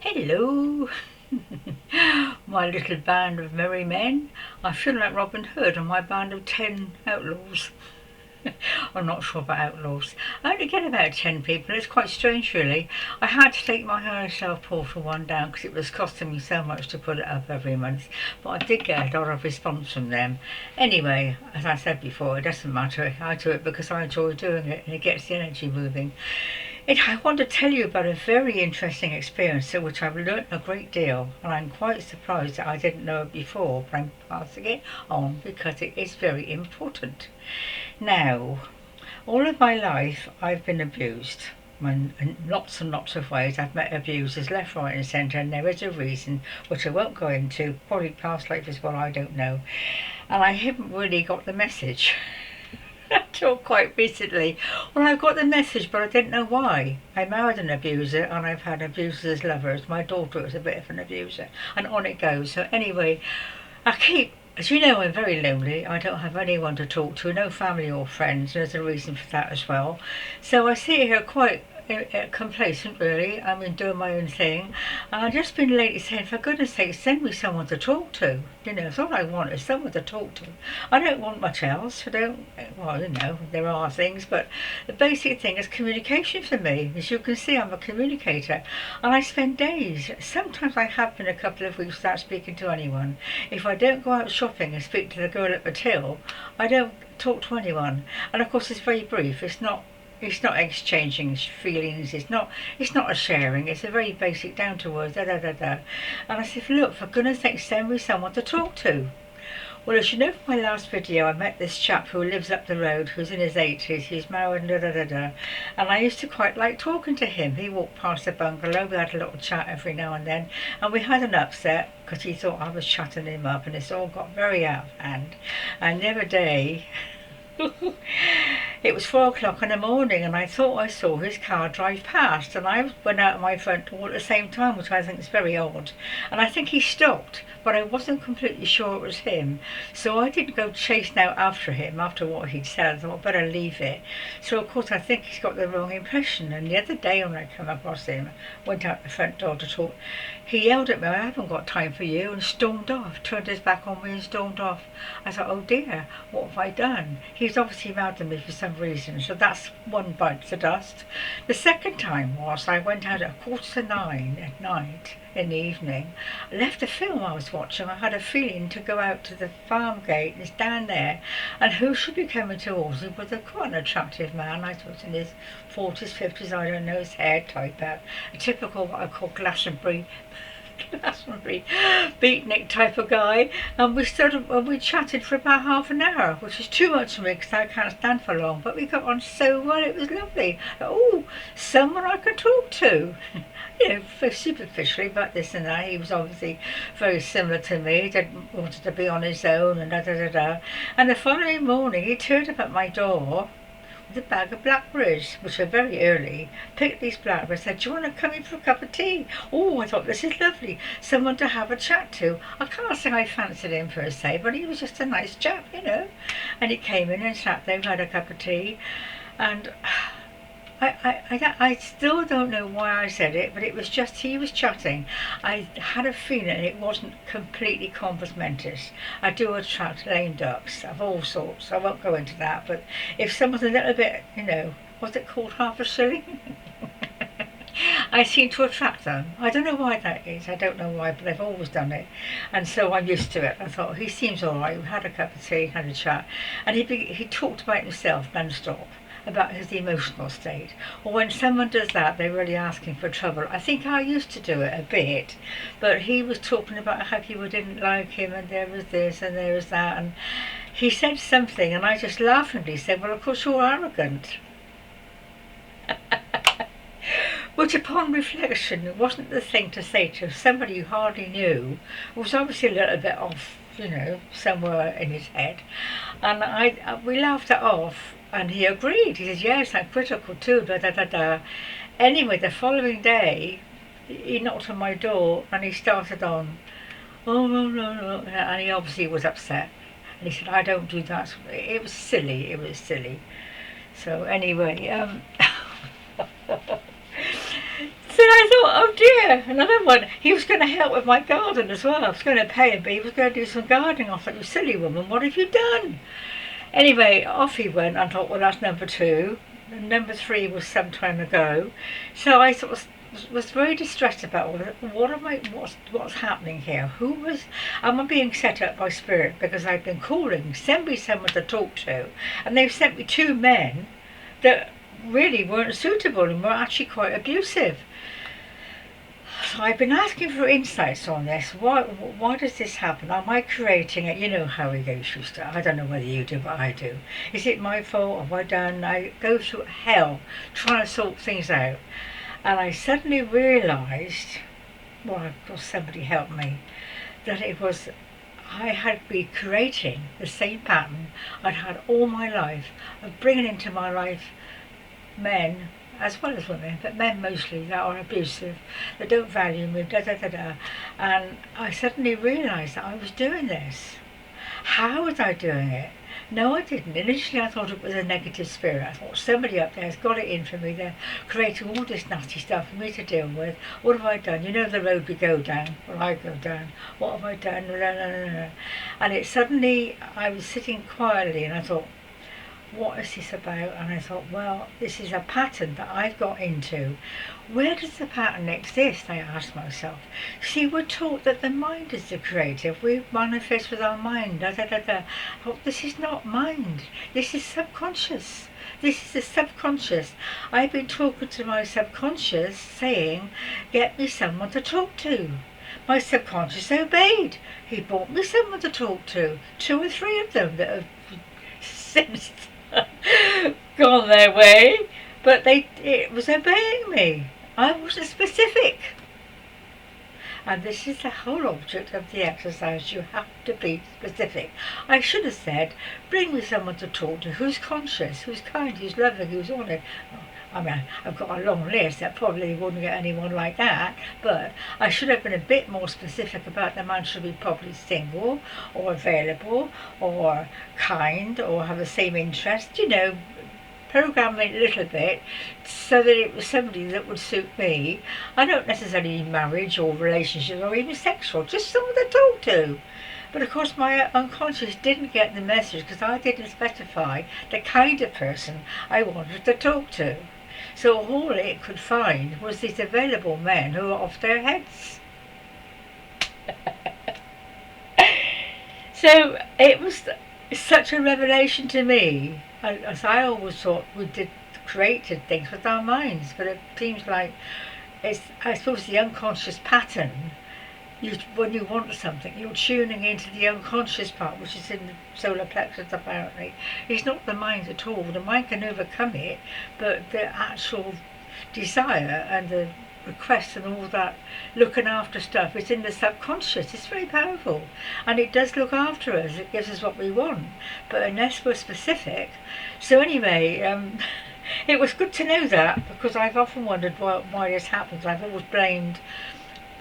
Hello, my little band of merry men. I feel like Robin Hood and my band of 10 outlaws. I'm not sure about outlaws. I only get about 10 people. It's quite strange, really. I had to take my higher self portal one down because it was costing me so much to put it up every month. But I did get a lot of response from them. Anyway, as I said before, it doesn't matter. I do it because I enjoy doing it and it gets the energy moving. I want to tell you about a very interesting experience at which I've learnt a great deal, and I'm quite surprised that I didn't know it before, but I'm passing it on because it is very important. Now, all of my life I've been abused. In lots and lots of ways I've met abusers left, right and centre, and there is a reason which I won't go into, probably past life as well, I don't know. And I haven't really got the message. Until quite recently. Well, I got the message, but I didn't know why. I married an abuser, and I've had abusers as lovers. My daughter was a bit of an abuser, and on it goes. So anyway, as you know, I'm very lonely. I don't have anyone to talk to, no family or friends. There's a reason for that as well. So I sit here quite complacent, really. I mean, doing my own thing. And I've just been lately saying, for goodness sake, send me someone to talk to. It's all I want is someone to talk to. I don't want much else. There are things, but the basic thing is communication for me. As you can see, I'm a communicator. And I spend days, sometimes I have been a couple of weeks without speaking to anyone. If I don't go out shopping and speak to the girl at the till, I don't talk to anyone. And of course, it's very brief. It's not exchanging feelings, it's not a sharing, it's a very basic down to earth da da da da. And I said, look, for goodness sake, send me someone to talk to. Well, as you know from my last video, I met this chap who lives up the road, who's in his 80s, he's married and da da da da. And I used to quite like talking to him. He walked past the bungalow, we had a little chat every now and then, and we had an upset because he thought I was shutting him up, and it's all got very out of hand. And the other day, it was 4 o'clock in the morning, and I thought I saw his car drive past, and I went out of my front door at the same time, which I think is very odd. And I think he stopped, but I wasn't completely sure it was him, so I didn't go chasing out after him after what he'd said. I thought I'd better leave it. So of course I think he's got the wrong impression. And the other day when I came across him, went out the front door to talk, he yelled at me, I haven't got time for you, and stormed off, turned his back on me and stormed off. I thought, oh dear, what have I done? He's obviously mad at me for some reason, so that's one bite to dust. The second time was I went out at 8:45 at night in the evening. I left the film I was watching. I had a feeling to go out to the farm gate and stand there, and who should be coming towards me was quite an attractive man. I thought in his 40s, 50s, I don't know, his hair type out, a typical what I call Glastonbury beatnik type of guy, and we chatted for about half an hour, which is too much for me because I can't stand for long, but we got on so well, it was lovely. Oh, someone I could talk to. Superficially, but this and that. He was obviously very similar to me. He didn't wanted to be on his own and da da da da. And the following morning he turned up at my door with a bag of blackberries, which are very early. Picked these blackberries, said, do you want to come in for a cup of tea? Oh, I thought, this is lovely. Someone to have a chat to. I can't say I fancied him per se, but he was just a nice chap, And he came in and sat there, had a cup of tea, and I still don't know why I said it, but it was just he was chatting. I had a feeling it wasn't completely compos mentis. I do attract lame ducks of all sorts. I won't go into that, but if someone's a little bit, what's it called, half a silly? I seem to attract them. I don't know why that is. I don't know why, but I've always done it. And so I'm used to it. I thought, he seems all right. We had a cup of tea, had a chat. And he talked about himself non-stop, about his emotional state. Or when someone does that, they're really asking for trouble. I think I used to do it a bit, but he was talking about how people didn't like him, and there was this and there was that, and he said something, and I just laughingly said, well, of course you're arrogant. Which upon reflection wasn't the thing to say to somebody you hardly knew. It was obviously a little bit off, somewhere in his head. And we laughed it off, and he agreed. He said, yes, I'm critical too, da da da da. Anyway, the following day, he knocked on my door, and he started on, oh, no, no, no, and he obviously was upset. And he said, I don't do that. It was silly. So anyway, so I thought, oh dear, Yeah, another one. He was going to help with my garden as well. I was going to pay him, but he was going to do some gardening. I thought, you silly woman, what have you done? Anyway, off he went. I thought, well, that's number 2. And number 3 was some time ago. So I sort of was very distressed about all that. What's happening here? Am I being set up by spirit because I've been calling, send me someone to talk to, and they've sent me 2 men that really weren't suitable and were actually quite abusive. So I've been asking for insights on this. Why does this happen? Am I creating it? You know how we go through stuff. I don't know whether you do, but I do. Is it my fault? Have I done? I go through hell trying to sort things out. And I suddenly realised, well, of course somebody helped me, that I had been creating the same pattern I'd had all my life of bringing into my life men as well as women, but men mostly, that are abusive, that don't value me, And I suddenly realised that I was doing this. How was I doing it? No, I didn't. Initially I thought it was a negative spirit. I thought somebody up there has got it in for me. They're creating all this nasty stuff for me to deal with. What have I done? You know the road we go down, or I go down. What have I done? And it suddenly, I was sitting quietly and I thought, what is this about? And I thought, well, this is a pattern that I've got into. Where does the pattern exist? I asked myself. See, we're taught that the mind is the creative. We manifest with our mind. Oh, this is not mind. This is subconscious. This is the subconscious. I've been talking to my subconscious saying, get me someone to talk to. My subconscious obeyed. He brought me someone to talk to. 2 or 3 of them that have since gone their way, but it was obeying me. I wasn't specific. And this is the whole object of the exercise. You have to be specific. I should have said, bring me someone to talk to who's conscious, who's kind, who's loving, who's honest. I mean, I've got a long list. That probably wouldn't get anyone like that, but I should have been a bit more specific about the man should be probably single or available or kind or have the same interest, you know, program it a little bit so that it was somebody that would suit me. I don't necessarily need marriage or relationships or even sexual, just someone to talk to. But of course my unconscious didn't get the message because I didn't specify the kind of person I wanted to talk to. So all it could find was these available men who were off their heads. So it was such a revelation to me. As I always thought we created things with our minds, but it seems like it's, I suppose, the unconscious pattern. When you want something, you're tuning into the unconscious part, which is in the solar plexus apparently. It's not the mind at all. The mind can overcome it, but the actual desire and the request and all that looking after stuff is in the subconscious. It's very powerful, and it does look after us. It gives us what we want, but unless we're specific. So anyway, it was good to know that, because I've often wondered why this happens. I've always blamed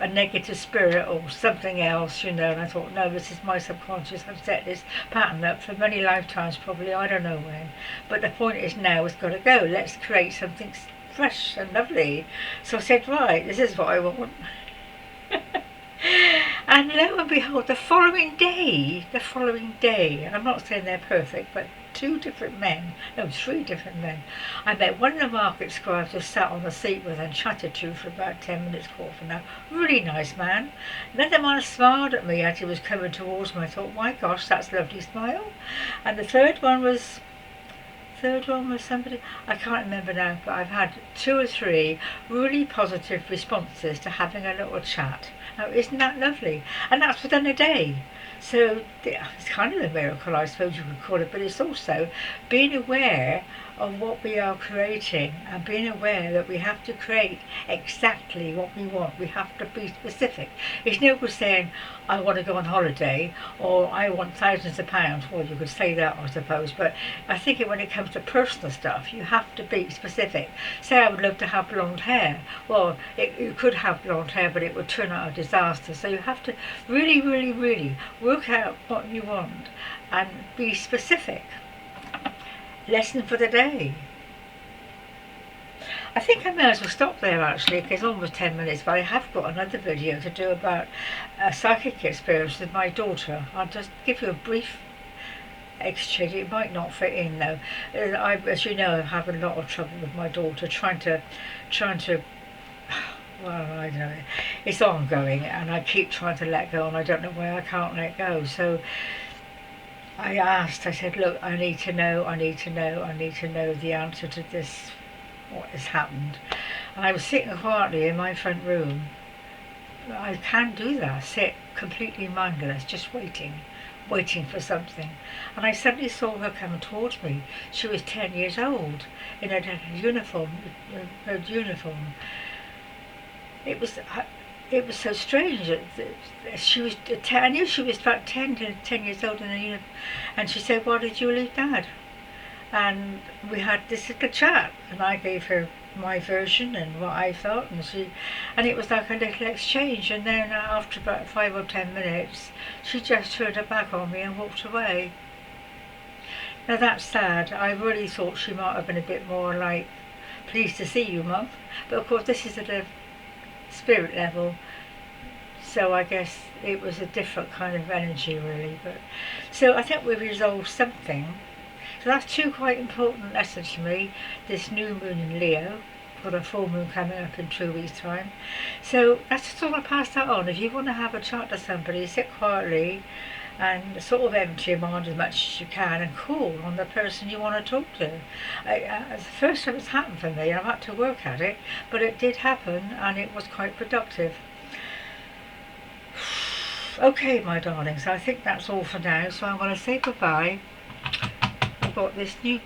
a negative spirit or something else, you know, and I thought, no, this is my subconscious. I've set this pattern up for many lifetimes, probably, I don't know when. But the point is now it's got to go. Let's create something fresh and lovely. So I said, right, this is what I want. And lo and behold, the following day, and I'm not saying they're perfect, but 3 different men, I met one of the market scribes who sat on the seat with and chatted to for about 10 minutes, quarter of an hour. Really nice man. Another man smiled at me as he was coming towards me. I thought, my gosh, that's a lovely smile. And the third one was somebody, I can't remember now, but I've had 2 or 3 really positive responses to having a little chat. Now, isn't that lovely? And that's within a day. So it's kind of a miracle, I suppose you could call it, but it's also being aware of what we are creating and being aware that we have to create exactly what we want. We have to be specific. It's no good saying, I want to go on holiday, or I want thousands of pounds. Well, you could say that, I suppose, but I think when it comes to personal stuff, you have to be specific. Say I would love to have blonde hair. Well, you could have blonde hair, but it would turn out a disaster. So you have to really, really, really work out what you want and be specific. Lesson for the day. I think I may as well stop there actually, because it's almost 10 minutes, but I have got another video to do about a psychic experience with my daughter. I'll just give you a brief exchange. It might not fit in though. As you know, I have a lot of trouble with my daughter trying to, well, I don't know, it's ongoing and I keep trying to let go and I don't know why I can't let go. So I said, look, I need to know the answer to this, what has happened. And I was sitting quietly in my front room. I can do that, sit completely mindless, just waiting for something. And I suddenly saw her coming towards me. She was 10 years old in a uniform. It was so strange. She was, I knew she was about 10 years old in a uniform. And she said, why did you leave Dad? And we had this little chat, and I gave her my version and what I felt, and it was like a little exchange. And then after about 5 or 10 minutes, she just turned her back on me and walked away. Now that's sad. I really thought she might have been a bit more like, pleased to see you, Mum. But of course this is at a spirit level, so I guess it was a different kind of energy really. But so I think we've resolved something. So that's two quite important lessons to me. This new moon in Leo, got a full moon coming up in 2 weeks' time. So that's just all I pass that on. If you want to have a chat to somebody, sit quietly and sort of empty your mind as much as you can and call on the person you want to talk to. It's the first time it's happened for me, and I've had to work at it, but it did happen and it was quite productive. Okay, my darlings, I think that's all for now, so I'm going to say goodbye. I've got this new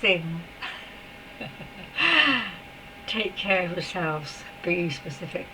thing. Take care of yourselves. Be specific.